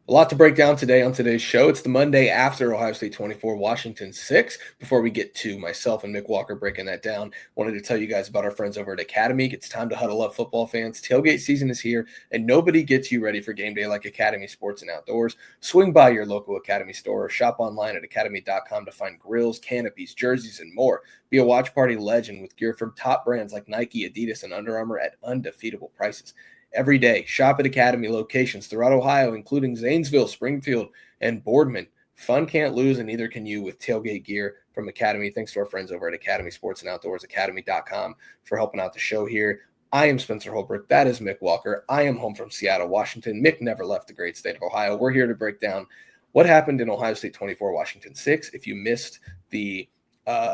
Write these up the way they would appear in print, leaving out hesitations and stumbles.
A lot to break down today on today's show. It's the Monday after Ohio State 24, Washington 6. Before we get to myself and Mick Walker breaking that down, wanted to tell you guys about our friends over at Academy. It's time to huddle up, football fans. Tailgate season is here, and nobody gets you ready for game day like Academy Sports and Outdoors. Swing by your local Academy store or shop online at academy.com to find grills, canopies, jerseys, and more. Be a watch party legend with gear from top brands like Nike, Adidas, and Under Armour at undefeatable prices. Every day, shop at Academy locations throughout Ohio, including Zanesville, Springfield, and Boardman. Fun can't lose, and neither can you with tailgate gear from Academy. Thanks to our friends over at Academy Sports and Outdoors, academy.com, for helping out the show here. I am Spencer Holbrook. That is Mick Walker. I am home from Seattle, Washington. Mick never left the great state of Ohio. We're here to break down what happened in Ohio State 24, Washington 6. If you missed the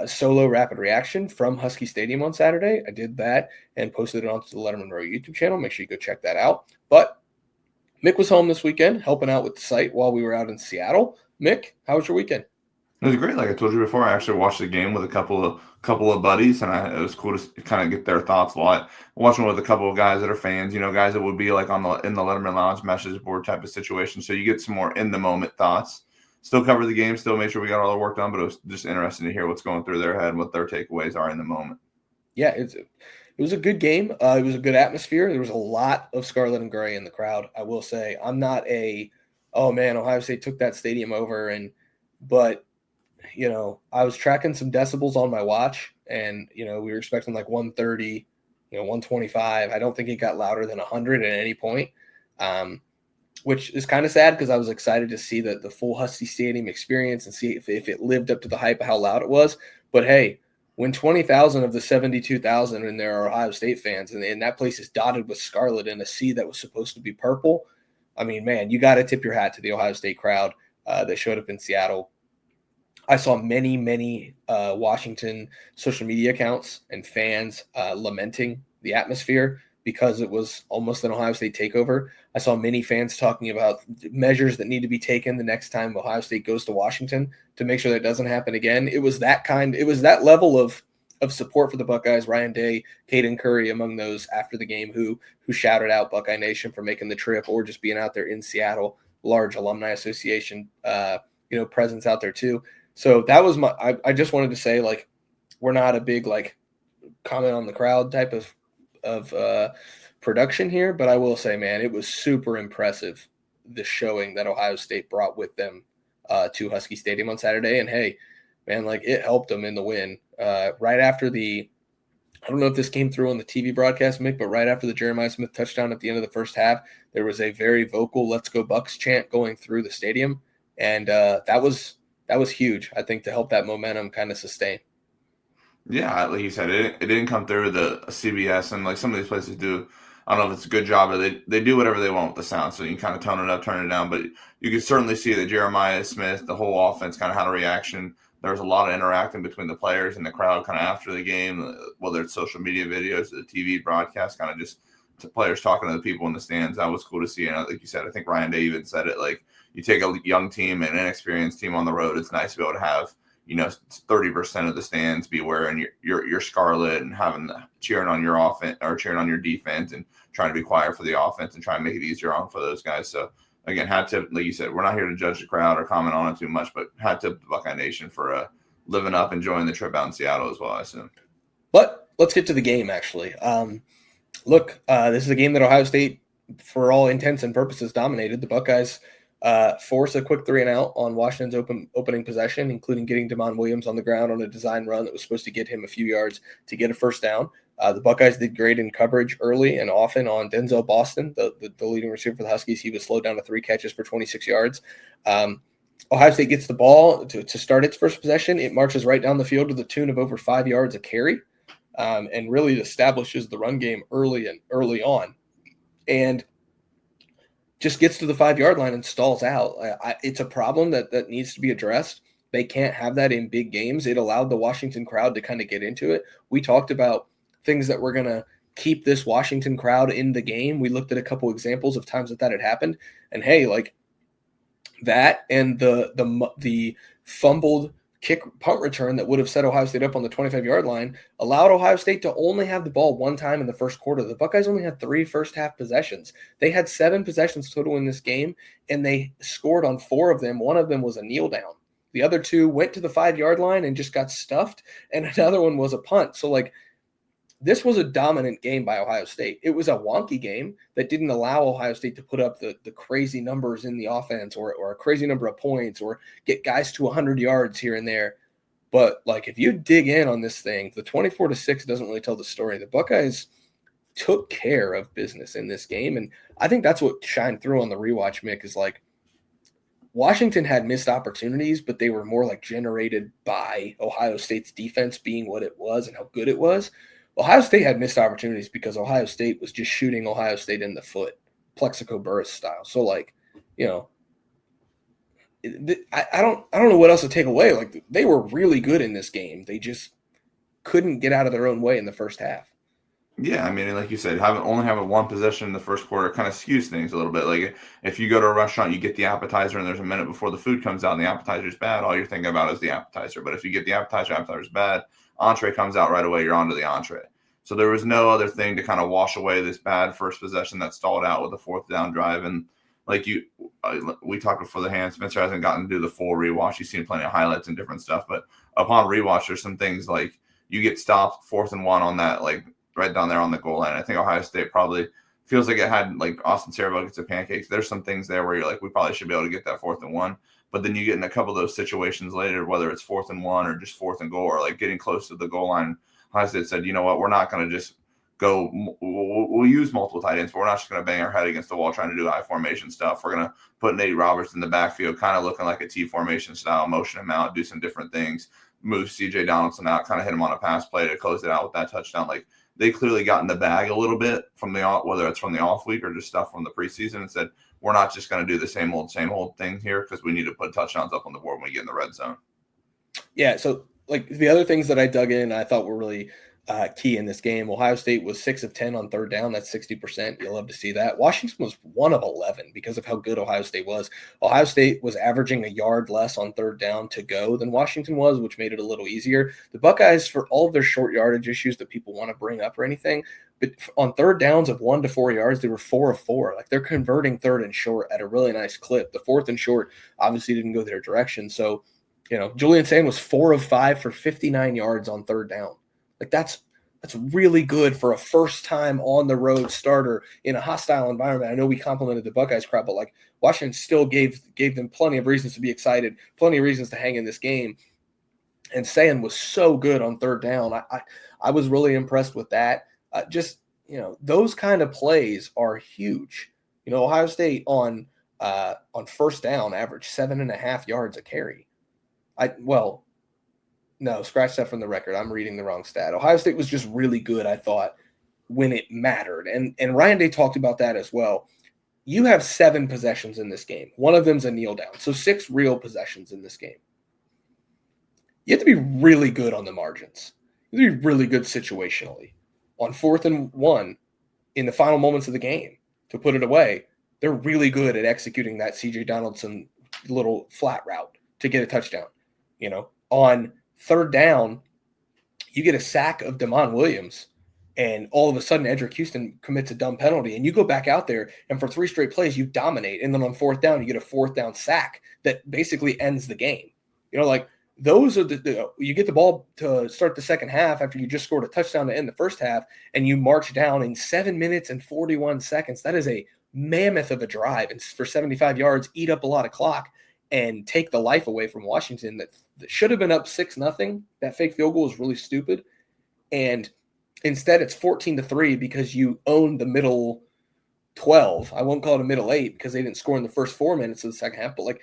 solo rapid reaction from Husky Stadium on Saturday, I did that and posted it onto the Lettermen Row YouTube channel. Make sure you go check that out. But Mick was home this weekend helping out with the site while we were out in Seattle. Mick, how was your weekend? It was great. Like I told you before, I actually watched the game with a couple of buddies, and it was cool to kind of get their thoughts a lot. Watching with a couple of guys that are fans, guys that would be like in the Letterman Lounge message board type of situation. So you get some more in the moment thoughts. Still cover the game, still make sure we got all the work done, but it was just interesting to hear what's going through their head and what their takeaways are in the moment. Yeah, it was a good game. It was a good atmosphere. There was a lot of scarlet and gray in the crowd. I will say I'm not oh man, Ohio State took that stadium over, but I was tracking some decibels on my watch, and we were expecting like 130, 125. I don't think it got louder than 100 at any point. Which is kind of sad because I was excited to see the full Husky Stadium experience and see if it lived up to the hype of how loud it was. But hey, when 20,000 of the 72,000 in there are Ohio State fans, and that place is dotted with scarlet in a sea that was supposed to be purple, I mean, man, you got to tip your hat to the Ohio State crowd that showed up in Seattle. I saw many Washington social media accounts and fans lamenting the atmosphere because it was almost an Ohio State takeover. I saw many fans talking about measures that need to be taken the next time Ohio State goes to Washington to make sure that doesn't happen again. It was that level of support for the Buckeyes. Ryan Day, Caden Curry among those after the game who shouted out Buckeye Nation for making the trip or just being out there in Seattle. Large alumni association presence out there too. So that was I just wanted to say, like, we're not a big like comment on the crowd type of production here, but I will say, man, it was super impressive, the showing that Ohio State brought with them to Husky Stadium on Saturday. And hey, man, like, it helped them in the win. Right after I don't know if this came through on the TV broadcast, Mick, but right after the Jeremiah Smith touchdown at the end of the first half, there was a very vocal "Let's Go Bucks" chant going through the stadium, and that was huge, I think, to help that momentum kind of sustain. Yeah, like you said, it didn't come through the CBS, and like some of these places do. I don't know if it's a good job, or they do whatever they want with the sound, so you can kind of tone it up, turn it down. But you can certainly see that Jeremiah Smith, the whole offense, kind of had a reaction. There was a lot of interacting between the players and the crowd, kind of after the game, whether it's social media videos, or the TV broadcast, kind of just to players talking to the people in the stands. That was cool to see. And like you said, I think Ryan Day even said it. Like, you take a young team and an inexperienced team on the road, it's nice to be able to have 30% of the stands be wearing your scarlet and having cheering on your offense or cheering on your defense and trying to be quiet for the offense and try and make it easier on for those guys. So again, hat tip, like you said, we're not here to judge the crowd or comment on it too much, but hat tip to Buckeye Nation for living up, enjoying the trip out in Seattle as well, I assume. But let's get to the game, actually. Look, this is a game that Ohio State, for all intents and purposes, dominated. The Buckeyes force a quick 3-and-out on Washington's opening possession, including getting Damon Williams on the ground on a design run that was supposed to get him a few yards to get a first down. The Buckeyes did great in coverage early and often on Denzel Boston, the leading receiver for the Huskies. He was slowed down to 3 catches for 26 yards. Ohio State gets the ball to start its first possession. It marches right down the field to the tune of over 5 yards a carry, and really establishes the run game early on. And just gets to the 5-yard line and stalls out. It's a problem that needs to be addressed. They can't have that in big games. It allowed the Washington crowd to kind of get into it. We talked about things that were going to keep this Washington crowd in the game. We looked at a couple examples of times that had happened. And hey, like that and the fumbled punt return that would have set Ohio State up on the 25-yard line, allowed Ohio State to only have the ball one time in the first quarter. The Buckeyes only had 3 first-half possessions. They had 7 possessions total in this game, and they scored on 4 of them. One of them was a kneel down. The other 2 went to the 5-yard line and just got stuffed, and another one was a punt. So, this was a dominant game by Ohio State. It was a wonky game that didn't allow Ohio State to put up the crazy numbers in the offense or a crazy number of points or get guys to 100 yards here and there. But, if you dig in on this thing, the 24-6 doesn't really tell the story. The Buckeyes took care of business in this game, and I think that's what shined through on the rewatch, Mick, is Washington had missed opportunities, but they were more generated by Ohio State's defense being what it was and how good it was. Ohio State had missed opportunities because Ohio State was just shooting Ohio State in the foot, Plexico Burress style. So, I don't know what else to take away. They were really good in this game. They just couldn't get out of their own way in the first half. Yeah, I mean, like you said, only having 1 possession in the first quarter kind of skews things a little bit. If you go to a restaurant, you get the appetizer, and there's a minute before the food comes out, and the appetizer's bad. All you're thinking about is the appetizer. But if you get the appetizer's bad, entree comes out right away. You're on to the entree. So there was no other thing to kind of wash away this bad first possession that stalled out with a 4th down drive. And we talked before the hand, Spencer hasn't gotten to do the full rewatch. You've seen plenty of highlights and different stuff, but upon rewatch, there's some things you get stopped 4th and 1 on that, right down there on the goal line. I think Ohio State probably feels like it had Austin Sarah buckets of pancakes. There's some things there where you're we probably should be able to get that 4th and 1. But then you get in a couple of those situations later, whether it's 4th and 1 or just 4th and goal or getting close to the goal line. Ohio State said, you know what, we're not going to just go, we'll use multiple tight ends, but we're not just going to bang our head against the wall trying to do I formation stuff. We're going to put Nate Roberts in the backfield, kind of looking like a T formation style, motion him out, do some different things, move CJ Donaldson out, kind of hit him on a pass play to close it out with that touchdown. They clearly got in the bag a little bit from whether it's from the off week or just stuff from the preseason, and said, we're not just going to do the same old thing here because we need to put touchdowns up on the board when we get in the red zone. Yeah. So the other things that I dug in, I thought were really key in this game. Ohio State was 6 of 10 on 3rd down. That's 60%. You'll love to see that. Washington was 1 of 11 because of how good Ohio State was. Ohio State was averaging a yard less on 3rd down to go than Washington was, which made it a little easier. The Buckeyes, for all of their short yardage issues that people want to bring up or anything, but on 3rd downs of 1 to 4 yards, they were 4 of 4. They're converting 3rd and short at a really nice clip. The 4th and short obviously didn't go their direction. So, Julian Sand was 4 of 5 for 59 yards on 3rd down. That's really good for a first-time on-the-road starter in a hostile environment. I know we complimented the Buckeyes crowd, but Washington still gave them plenty of reasons to be excited, plenty of reasons to hang in this game. And Sand was so good on 3rd down. I was really impressed with that. Those kind of plays are huge. Ohio State on 1st down averaged 7.5 yards a carry. No, scratch that from the record. I'm reading the wrong stat. Ohio State was just really good, I thought, when it mattered. And Ryan Day talked about that as well. You have 7 possessions in this game. One of them's a kneel down. So 6 real possessions in this game. You have to be really good on the margins. You have to be really good situationally. On 4th and 1, in the final moments of the game, to put it away, they're really good at executing that CJ Donaldson little flat route to get a touchdown. On 3rd down, you get a sack of Damon Williams, and all of a sudden Edric Houston commits a dumb penalty, and you go back out there, and for 3 straight plays, you dominate. And then on 4th down, you get a 4th down sack that basically ends the game. Those are you get the ball to start the second half after you just scored a touchdown to end the first half, and you march down in 7 minutes and 41 seconds. That is a mammoth of a drive, and for 75 yards, eat up a lot of clock and take the life away from Washington that should have been up 6-0. That fake field goal was really stupid. And instead it's 14-3 because you own the middle 12. I won't call it a middle 8 because they didn't score in the first 4 minutes of the second half. But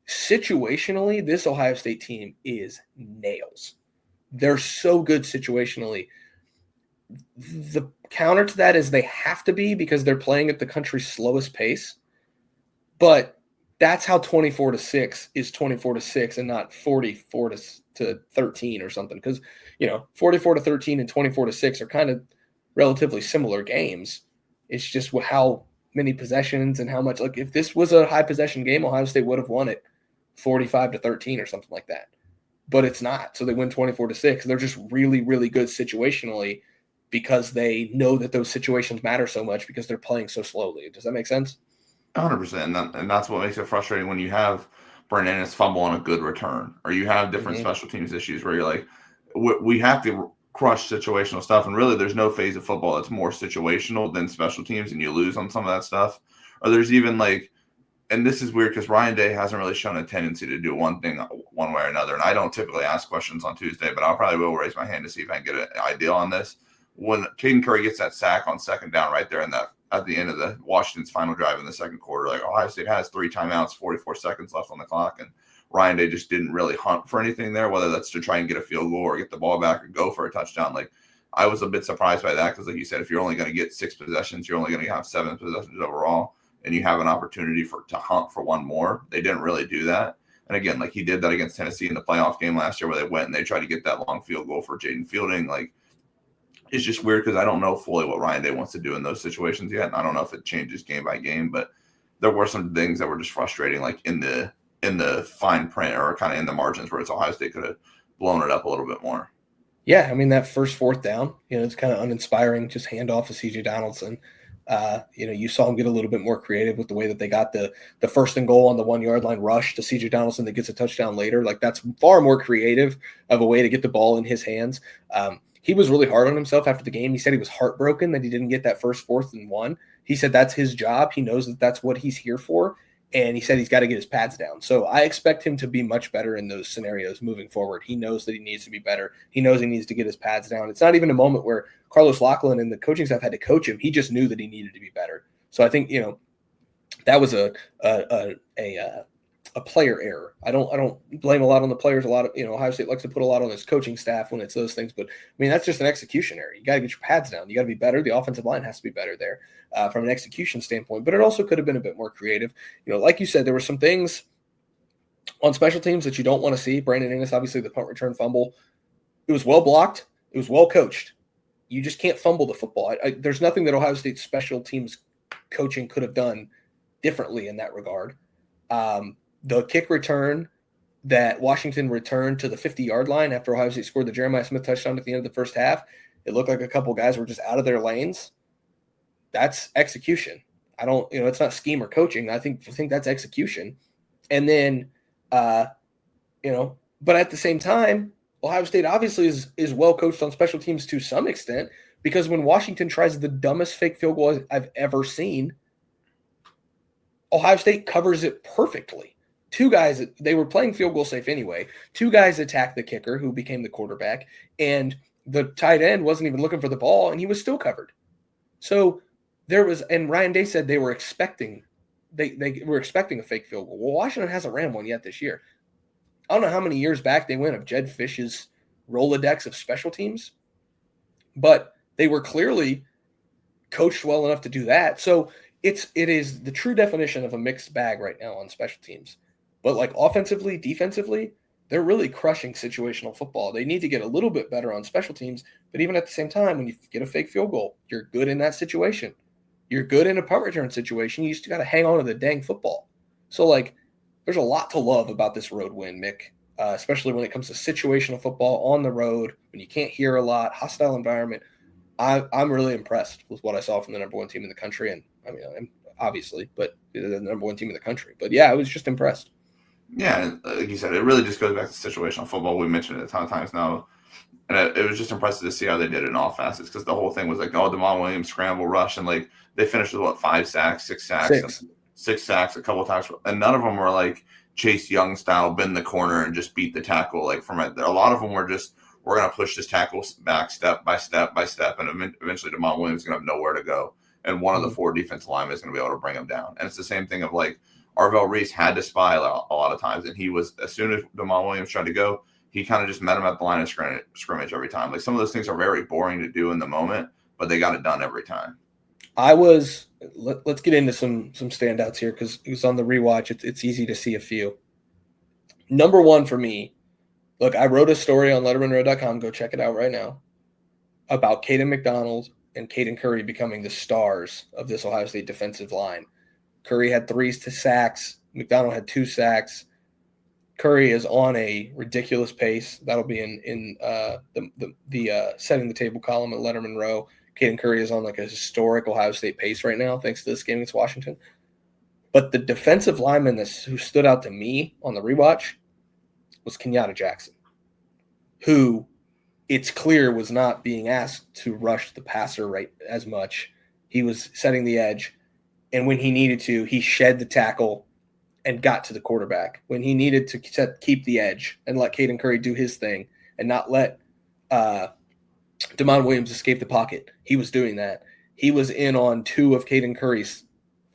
situationally, this Ohio State team is nails. They're so good situationally. The counter to that is they have to be because they're playing at the country's slowest pace. But that's how 24-6 is 24-6 and not 44-13 or something. Because 44-13 and 24-6 are kind of relatively similar games. It's just how many possessions and how much. If this was a high possession game, Ohio State would have won it 45-13 or something like that. but it's not. So they win 24-6. They're just really, really good situationally because they know that those situations matter so much because they're playing so slowly. Does that make sense? 100%. And that's what makes it frustrating when you have Brandon Ennis fumble on a good return, or you have different special teams issues where you're like, we have to crush situational stuff. And really, there's no phase of football that's more situational than special teams, and you lose on some of that stuff. Or there's even like, and this is weird because Ryan Day hasn't really shown a tendency to do one thing one way or another. And I don't typically ask questions on Tuesday, but I'll probably will raise my hand to see if I can get an idea on this. When Caden Curry gets that sack on second down right there in that at the end of the Washington's final drive in the second quarter, like Ohio State has 3 timeouts, 44 seconds left on the clock, and Ryan Day just didn't really hunt for anything there, whether that's to try and get a field goal or get the ball back or go for a touchdown. Like, I was a bit surprised by that because, like you said, if you're only going to get 6 possessions, you're only going to have 7 possessions overall, and you have an opportunity to hunt for one more. They didn't really do that. And again, like he did that against Tennessee in the playoff game last year where they went and they tried to get that long field goal for Jaden Fielding. Like, it's just weird because I don't know fully what Ryan Day wants to do in those situations yet. And I don't know if it changes game by game, but there were some things that were just frustrating, like in the fine print or kind of in the margins where it's Ohio State could have blown it up a little bit more. Yeah, I mean, that first 4th down, it's kind of uninspiring. Just hand off to C.J. Donaldson. You saw him get a little bit more creative with the way that they got the 1st and goal on the 1-yard line rush to C.J. Donaldson that gets a touchdown later. Like, that's far more creative of a way to get the ball in his hands. He was really hard on himself after the game. He said he was heartbroken that he didn't get that first 4th and 1. He said that's his job. He knows that that's what he's here for. And he said he's got to get his pads down. So I expect him to be much better in those scenarios moving forward. He knows that he needs to be better. He knows he needs to get his pads down. It's not even a moment where Carlos Lachlan and the coaching staff had to coach him. He just knew that he needed to be better. So I think, that was a player error. I don't blame a lot on the players. A lot of, Ohio State likes to put a lot on his coaching staff when it's those things. But, I mean, that's just an execution error. You got to get your pads down. You got to be better. The offensive line has to be better there from an execution standpoint. But it also could have been a bit more creative. Like you said, there were some things on special teams that you don't want to see. Brandon Ennis, obviously, the punt return fumble. It was well blocked. It was well coached. You just can't fumble the football. There's nothing that Ohio State special teams coaching could have done differently in that regard. The kick return that Washington returned to the 50-yard line after Ohio State scored the Jeremiah Smith touchdown at the end of the first half, it looked like a couple guys were just out of their lanes. That's execution. It's not scheme or coaching. I think that's execution. And then, but at the same time, Ohio State obviously is well coached on special teams to some extent, because when Washington tries the dumbest fake field goal I've ever seen, Ohio State covers it perfectly. 2 guys, they were playing field goal safe anyway. 2 guys attacked the kicker, who became the quarterback, and the tight end wasn't even looking for the ball, and he was still covered. So and Ryan Day said they were expecting a fake field goal. Well, Washington hasn't ran one yet this year. I don't know how many years back they went of Jed Fish's Rolodex of special teams, but they were clearly coached well enough to do that. So it is the true definition of a mixed bag right now on special teams. But like offensively, defensively, they're really crushing situational football. They need to get a little bit better on special teams, but even at the same time, when you get a fake field goal, you're good in that situation. You're good in a punt return situation. You just got to hang on to the dang football. So, there's a lot to love about this road win, Mick, especially when it comes to situational football on the road, when you can't hear a lot, hostile environment. I'm really impressed with what I saw from the number 1 team in the country. And, obviously, but the number 1 team in the country. But, yeah, I was just impressed. Yeah, like you said, it really just goes back to situational football. We mentioned it a ton of times now. And it was just impressive to see how they did it in all facets, because the whole thing was like, Damon Williams scramble rush, and they finished with 5 sacks, 6 sacks, 6 sacks, a couple of times, and none of them were like Chase Young style, bend the corner and just beat the tackle. Like a lot of them were just, we're going to push this tackle back step by step by step, and eventually Damon Williams is going to have nowhere to go, and one of the 4 defensive linemen is going to be able to bring him down. And it's the same thing of Arvell Reese had to spy a lot of times, and he was, as soon as Damon Williams tried to go, he kind of just met him at the line of scrimmage every time. Some of those things are very boring to do in the moment, but they got it done every time. Let's get into some standouts here, because it was on the rewatch. It's easy to see a few. Number 1 for me, look, I wrote a story on lettermenrow.com. Go check it out right now, about Caden McDonald and Caden Curry becoming the stars of this Ohio State defensive line. Curry had 3 sacks. McDonald had 2 sacks. Curry is on a ridiculous pace. That'll be in the setting the table column at Lettermen Row. Caden Curry is on like a historic Ohio State pace right now, thanks to this game against Washington. But the defensive lineman who stood out to me on the rewatch was Kenyatta Jackson, who it's clear was not being asked to rush the passer right as much. He was setting the edge, and when he needed to, he shed the tackle and got to the quarterback. When he needed to keep the edge and let Caden Curry do his thing and not let Damon Williams escape the pocket, he was doing that. He was in on 2 of Caden Curry's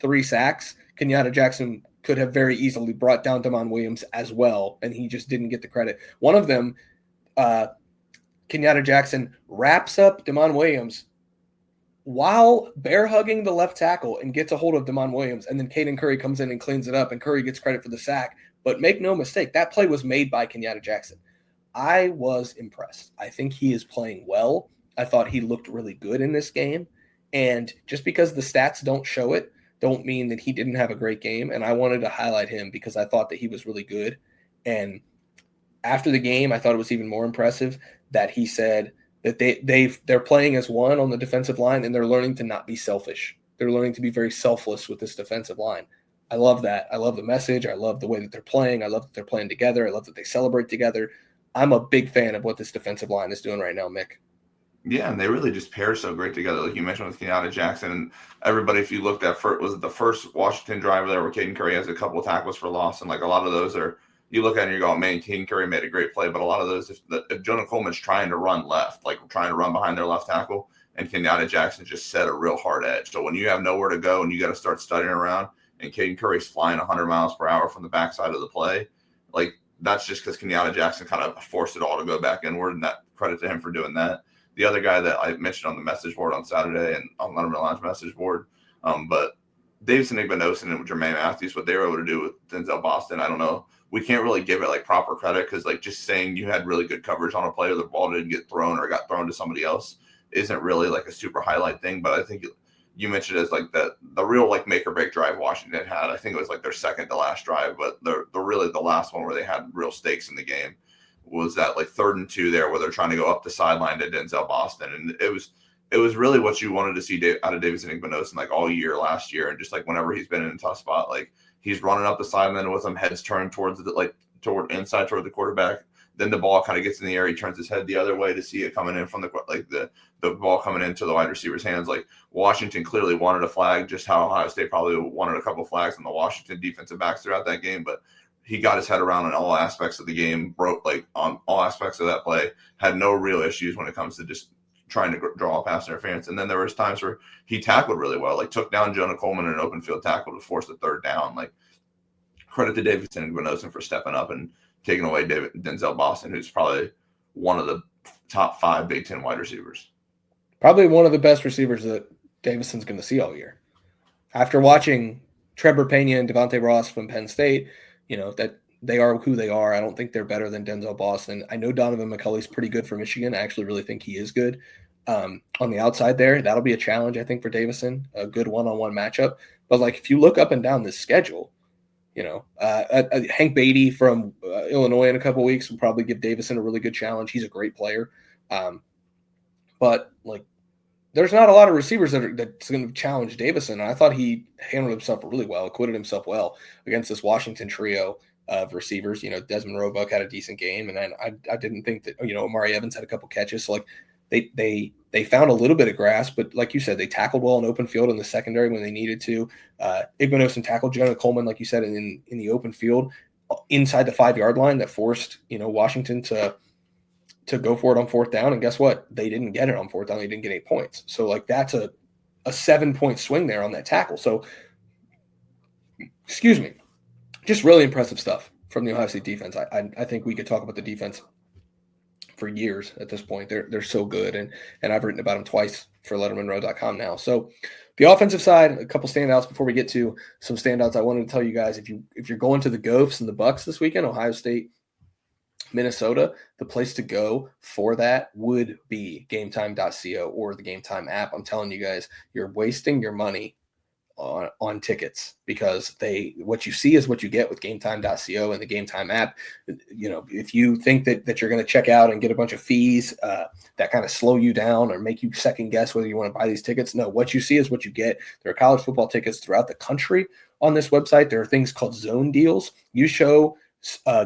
3 sacks. Kenyatta Jackson could have very easily brought down Damon Williams as well, and he just didn't get the credit. One of them, Kenyatta Jackson wraps up Damon Williams while bear hugging the left tackle and gets a hold of Damon Williams, and then Caden Curry comes in and cleans it up, and Curry gets credit for the sack. But make no mistake, that play was made by Kenyatta Jackson. I was impressed. I think he is playing well. I thought he looked really good in this game. And just because the stats don't show it, don't mean that he didn't have a great game. And I wanted to highlight him because I thought that he was really good. And after the game, I thought it was even more impressive that he said that they're playing as one on the defensive line, and they're learning to not be selfish. They're learning to be very selfless with this defensive line. I love that. I love the message. I love the way that they're playing. I love that they're playing together. I love that they celebrate together. I'm a big fan of what this defensive line is doing right now, Mick. Yeah, and they really just pair so great together, like you mentioned with Kenyatta Jackson. And everybody, if you looked at was it the first Washington drive there where Caden Curry has a couple of tackles for loss, and like a lot of those are, you look at it and you go, oh, man, Caden Curry made a great play. But a lot of those, if Jonah Coleman's trying to run left, like trying to run behind their left tackle, and Kenyatta Jackson just set a real hard edge. So when you have nowhere to go and you got to start studying around, and Caden Curry's flying 100 miles per hour from the backside of the play, like that's just because Kenyatta Jackson kind of forced it all to go back inward, and that credit to him for doing that. The other guy that I mentioned on the message board on Saturday and on Lettermen Lounge message board, but Davison Igbinosun and Jermaine Matthews, what they were able to do with Denzel Boston, I don't know. We can't really give it like proper credit because like just saying you had really good coverage on a play or the ball didn't get thrown or got thrown to somebody else isn't really like a super highlight thing. But I think you mentioned it as like the real like make or break drive Washington had. I think it was like their second to last drive, but the really the last one where they had real stakes in the game was that like 3rd and 2 there where they're trying to go up the sideline to Denzel Boston. And it was really what you wanted to see out of Davison Igbinosun like all year last year. And just like whenever he's been in a tough spot, like he's running up the sideline with them, heads turned towards toward the quarterback. Then the ball kind of gets in the air. He turns his head the other way to see it coming in from the ball coming into the wide receiver's hands. Like Washington clearly wanted a flag, just how Ohio State probably wanted a couple of flags on the Washington defensive backs throughout that game. But he got his head around in all aspects of the game, broke like on all aspects of that play, had no real issues when it comes to just trying to draw a pass interference. And then there was times where he tackled really well, like took down Jonah Coleman in an open field tackle to force the 3rd down. Like credit to Davison Igbinosun for stepping up and taking away Denzel Boston, who's probably one of the top 5 Big Ten wide receivers. Probably one of the best receivers that Davison's going to see all year. After watching Trevor Pena and Devontae Ross from Penn State, you know, that they are who they are. I don't think they're better than Denzel Boston. I know Donovan McCulley's pretty good for Michigan. I actually really think he is good. On the outside there, that'll be a challenge, I think, for Davison, a good one-on-one matchup. But, like, if you look up and down this schedule, you know, Hank Beatty from Illinois in a couple weeks will probably give Davison a really good challenge. He's a great player. But, like, there's not a lot of receivers that's going to challenge Davison. I thought he handled himself really well, acquitted himself well against this Washington trio of receivers. You know, Desmond Roebuck had a decent game, and then I didn't think that, you know, Amari Evans had a couple catches. So, like, they found a little bit of grass, but like you said, they tackled well in open field in the secondary when they needed to. Igbinosun tackled Jonah Coleman, like you said, in the open field inside the 5-yard line that forced, you know, Washington to go for it on 4th down. And guess what? They didn't get it on 4th down. They didn't get 8 points. So, like, that's a 7-point swing there on that tackle. So, excuse me, just really impressive stuff from the Ohio State defense. I think we could talk about the defense for years at this point. They're so good. And I've written about them twice for lettermenrow.com now. So the offensive side, a couple standouts before we get to some standouts. I wanted to tell you guys, if you're going to the Gophs and the Bucks this weekend, Ohio State, Minnesota, the place to go for that would be gametime.co or the Game Time app. I'm telling you guys, you're wasting your money on tickets, because what you see is what you get with gametime.co and the Game Time app. If you think that you're going to check out and get a bunch of fees that kind of slow you down or make you second guess whether you want to buy these tickets, no, what you see is what you get. There are college football tickets throughout the country on this website. There are things called zone deals. You show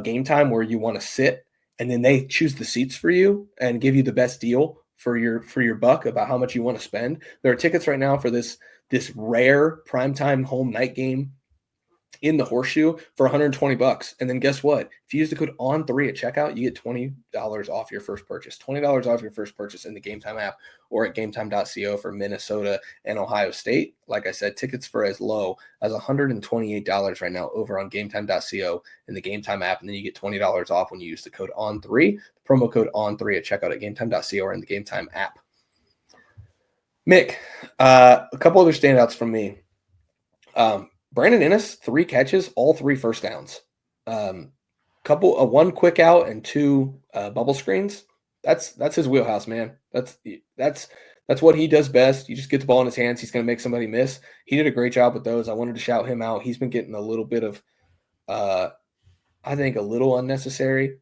Game Time where you want to sit, and then they choose the seats for you and give you the best deal for your buck about how much you want to spend. There are tickets right now for this rare primetime home night game in the Horseshoe for $120. And then guess what? If you use the code ON3 at checkout, you get $20 off your first purchase. $20 off your first purchase in the Game Time app or at gametime.co for Minnesota and Ohio State. Like I said, tickets for as low as $128 right now over on gametime.co in the Game Time app. And then you get $20 off when you use the code ON3, the promo code ON3 at checkout at gametime.co or in the Game Time app. Mick, a couple other standouts from me. Brandon Ennis, 3 catches, all 3 first downs. One quick out and 2 bubble screens. That's his wheelhouse, man. That's what he does best. You just get the ball in his hands. He's going to make somebody miss. He did a great job with those. I wanted to shout him out. He's been getting a little bit of, I think, a little unnecessary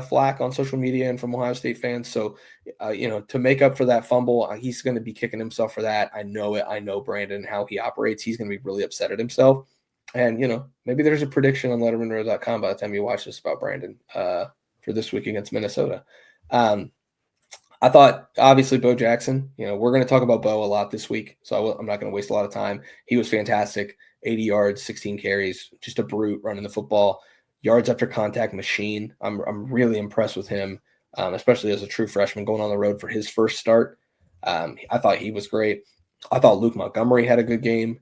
flack on social media and from Ohio State fans. So, to make up for that fumble, he's going to be kicking himself for that. I know it. I know Brandon, how he operates. He's going to be really upset at himself. And, maybe there's a prediction on lettermenrow.com by the time you watch this about Brandon for this week against Minnesota. I thought, obviously, Bo Jackson, we're going to talk about Bo a lot this week, so I'm not going to waste a lot of time. He was fantastic. 80 yards, 16 carries, just a brute running the football. Yards after contact machine. I'm really impressed with him, especially as a true freshman going on the road for his first start. I thought he was great. I thought Luke Montgomery had a good game.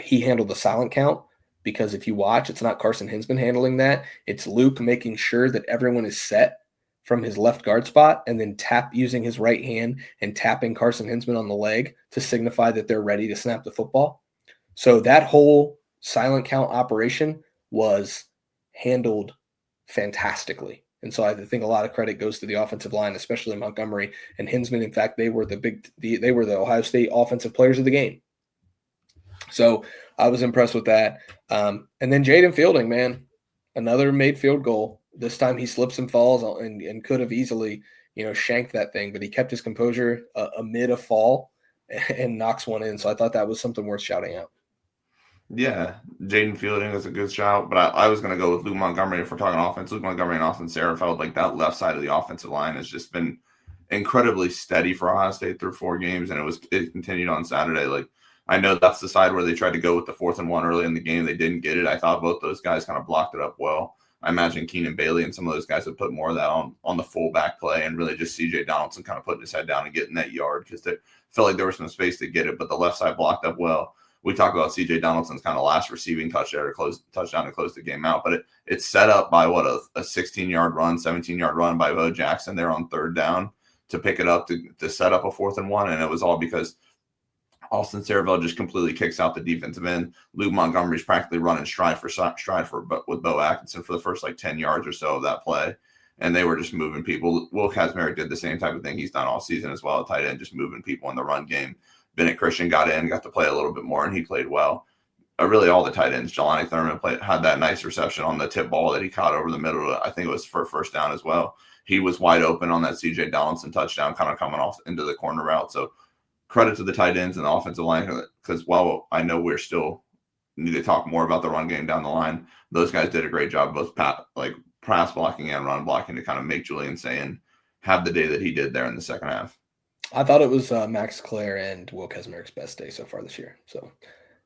He handled the silent count, because if you watch, it's not Carson Hinsman handling that. It's Luke making sure that everyone is set from his left guard spot and then using his right hand and tapping Carson Hinsman on the leg to signify that they're ready to snap the football. So that whole silent count operation was handled fantastically. And so I think a lot of credit goes to the offensive line, especially Montgomery and Hinsman. In fact, they were the Ohio State offensive players of the game. So I was impressed with that. And then Jaden Fielding, man, another made field goal. This time he slips and falls and could have easily, shanked that thing, but he kept his composure amid a fall and knocks one in. So I thought that was something worth shouting out. Yeah, Jaden Fielding is a good shout, but I was going to go with Luke Montgomery if we're talking offense. Luke Montgomery and Austin Sarafeld, like that left side of the offensive line has just been incredibly steady for Ohio State through 4 games, and it continued on Saturday. Like, I know that's the side where they tried to go with the 4th and 1 early in the game. They didn't get it. I thought both those guys kind of blocked it up well. I imagine Keenan Bailey and some of those guys would put more of that on the fullback play, and really just CJ Donaldson kind of putting his head down and getting that yard, because they felt like there was some space to get it, but the left side blocked up well. We talked about CJ Donaldson's kind of last receiving touchdown to close the game out, but it's set up by a 16-yard run, 17-yard run by Bo Jackson there on 3rd down to pick it up to set up a 4th and 1, and it was all because Austin Sarafeld just completely kicks out the defensive end. Luke Montgomery's practically running stride for with Bo Atkinson for the first 10 yards or so of that play, and they were just moving people. Will Kazmarek did the same type of thing he's done all season as well, tight end, just moving people in the run game. Bennett Christian got to play a little bit more, and he played well. Really, all the tight ends. Jelani Thurman had that nice reception on the tip ball that he caught over the middle. I think it was for first down as well. He was wide open on that CJ Donaldson touchdown, kind of coming off into the corner route. So credit to the tight ends and the offensive line, because while I know we're still need to talk more about the run game down the line, those guys did a great job, both pass blocking and run blocking, to kind of make Julian Sayin have the day that he did there in the second half. I thought it was Max Clare and Will Kazmarek's best day so far this year. So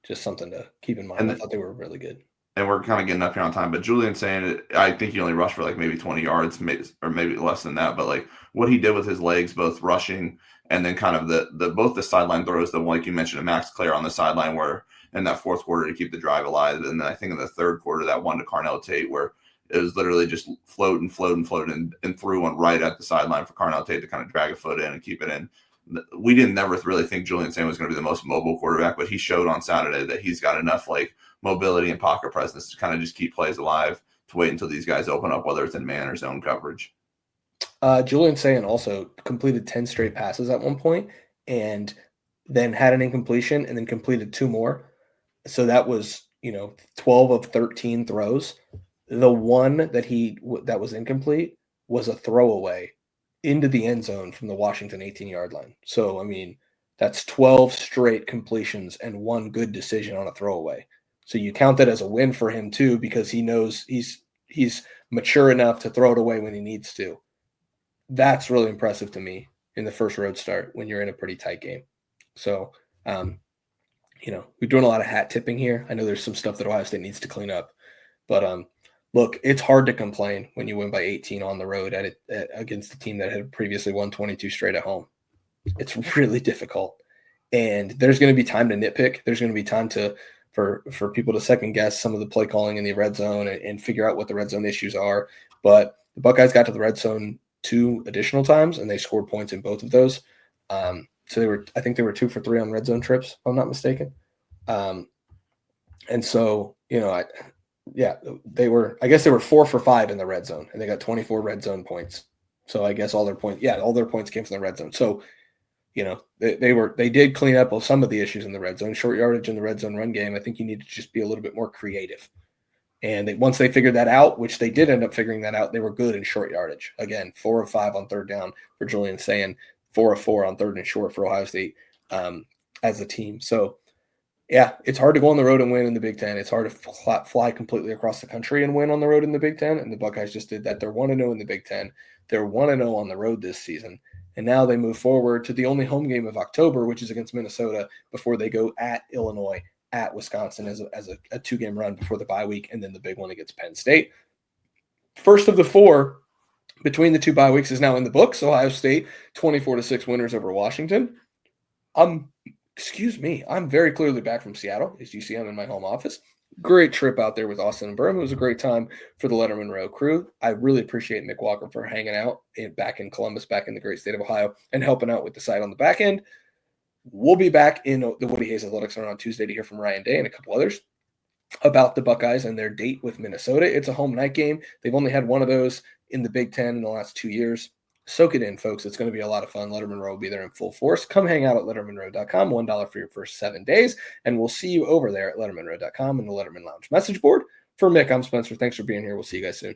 just something to keep in mind. I thought they were really good. And we're kind of getting up here on time, but Julian Sayin, I think he only rushed for maybe 20 yards, or maybe less than that. But what he did with his legs, both rushing and then kind of both the sideline throws, the one like you mentioned, Max Clare on the sideline, where in that 4th quarter to keep the drive alive, and then I think in the 3rd quarter that one to Carnell Tate, where it was literally just float and threw one right at the sideline for Carnell Tate to kind of drag a foot in and keep it in. We didn't never really think Julian Sayin was going to be the most mobile quarterback, but he showed on Saturday that he's got enough mobility and pocket presence to kind of just keep plays alive, to wait until these guys open up, whether it's in man or zone coverage. Julian Sayin also completed 10 straight passes at one point, and then had an incompletion and then completed 2 more. So that was, 12 of 13 throws. The one that was incomplete was a throwaway into the end zone from the Washington 18-yard line. So, I mean, that's 12 straight completions and one good decision on a throwaway. So you count that as a win for him too, because he knows he's mature enough to throw it away when he needs to. That's really impressive to me in the first road start when you're in a pretty tight game. So, we're doing a lot of hat tipping here. I know there's some stuff that Ohio State needs to clean up, but look, it's hard to complain when you win by 18 on the road against a team that had previously won 22 straight at home. It's really difficult, and there's going to be time to nitpick. There's going to be time for people to second guess some of the play calling in the red zone and figure out what the red zone issues are. But the Buckeyes got to the red zone 2 additional times, and they scored points in both of those. So I think they were 2 for 3 on red zone trips, if I'm not mistaken. And so, they were 4 for 5 in the red zone, and they got 24 red zone points. So I guess all their points came from the red zone. So, they did clean up some of the issues in the red zone, short yardage in the red zone run game. I think you need to just be a little bit more creative. And once they figured that out, which they did end up figuring that out, they were good in short yardage. Again, 4 of 5 on third down for Julian Sayin, 4 of 4 on third and short for Ohio State as a team. So, yeah, it's hard to go on the road and win in the Big Ten. It's hard to fly completely across the country and win on the road in the Big Ten. And the Buckeyes just did that. They're 1-0 in the Big Ten. They're 1-0 on the road this season. And now they move forward to the only home game of October, which is against Minnesota, before they go at Illinois, at Wisconsin as a 2-game run before the bye week, and then the big one against Penn State. First of the 4 between the 2 bye weeks is now in the books. Ohio State, 24-6 winners over Washington. I'm very clearly back from Seattle. As you see, I'm in my home office. Great trip out there with Austin and Berm. It was a great time for the Lettermen Row crew. I really appreciate Nick Walker for hanging out back in Columbus, back in the great state of Ohio, and helping out with the site on the back end. We'll be back in the Woody Hayes Athletics Center on Tuesday to hear from Ryan Day and a couple others about the Buckeyes and their date with Minnesota. It's a home night game. They've only had one of those in the Big Ten in the last 2 years. Soak it in, folks. It's going to be a lot of fun. Lettermen Row will be there in full force. Come hang out at lettermenrow.com, $1 for your first 7 days, and we'll see you over there at lettermenrow.com in the Lettermen Lounge message board. For Mick, I'm Spencer. Thanks for being here. We'll see you guys soon.